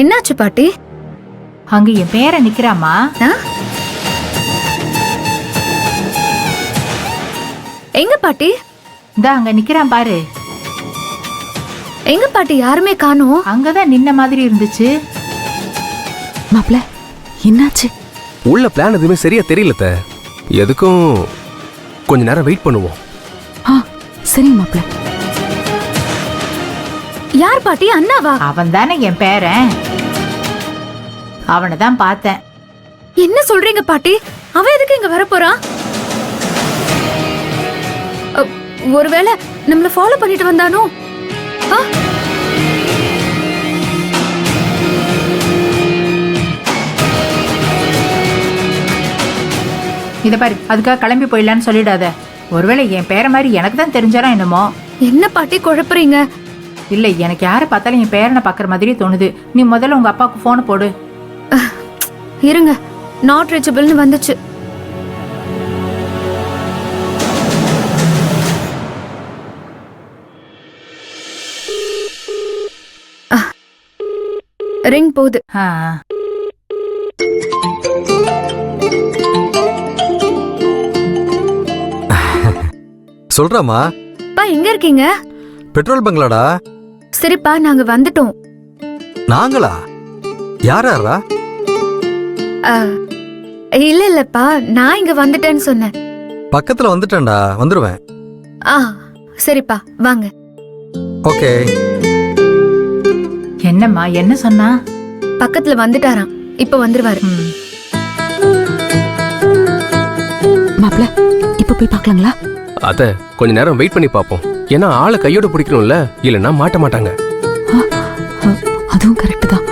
என்னாச்சு பாட்டி? அங்க என் பேர நிக்கிறாமா. எங்க பாட்டி? இந்த அங்க நிக்கிறான் பாரு. எங்க பாட்டி? யாருமே காணோம். அங்கதான் நின்ன மாதிரி இருந்துச்சு. மாப்ள என்னாச்சு? உள்ள பிளான் எதுவுமே சரியா தெரியல. எதுக்கும் கொஞ்ச நேரம் வெயிட் பண்ணுவோம். சரிங்க மாப்ள. யார் பாட்டி? அண்ணாவா? அவன் தானே என் பேரன். அவனை தான் பார்த்தேன். என்ன சொல்றீங்க பாட்டி? அவன் எதுக்கு இங்க வரப்போறான்? ஒருவேளை நம்மள ஃபாலோ பண்ணிட்டு வந்தானோ? இத பாரு, அதுக்காக கிளம்பி போயிடலான்னு சொல்லிடாத. ஒருவேளை என் பேர மாதிரி எனக்கு தான் தெரிஞ்சாரா என்னமோ. என்ன பாட்டி குழப்பறீங்க? இல்ல, எனக்கு யாரை பார்த்தாலும் என் பேரனை பாக்குற மாதிரியே தோணுது. நீ முதல்ல உங்க அப்பாவுக்கு போன போடு. இருங்க, நாட் ரீச்சபிள்னு வந்துச்சு. ரிங் போகுது. சொல்றாமா? பா எங்க இருக்கீங்க? பெட்ரோல் பங்களாடா. சரிப்பா, நாங்க வந்துட்டோம். நாங்களா? யாரா? இல்லப்பா, நான் இங்க வந்துட்டேன்னு சொன்னேன். பக்கத்துல வந்துட்டேன்டா, வந்துருவேன். சரிப்பா வாங்க. ஓகே. என்னம்மா, என்ன சொன்னா? பக்கத்துல வந்துட்டாராம், இப்ப வந்துருவாரு. மாப்ள இப்ப போய் பார்க்கலாங்களா? அத கொஞ்ச நேரம் வெயிட் பண்ணி பாப்போம். ஏன்னா ஆளை கையோட பிடிக்கணும்ல, இல்லன்னா மாட்ட மாட்டாங்க. அதுவும் கரெக்ட் தான்.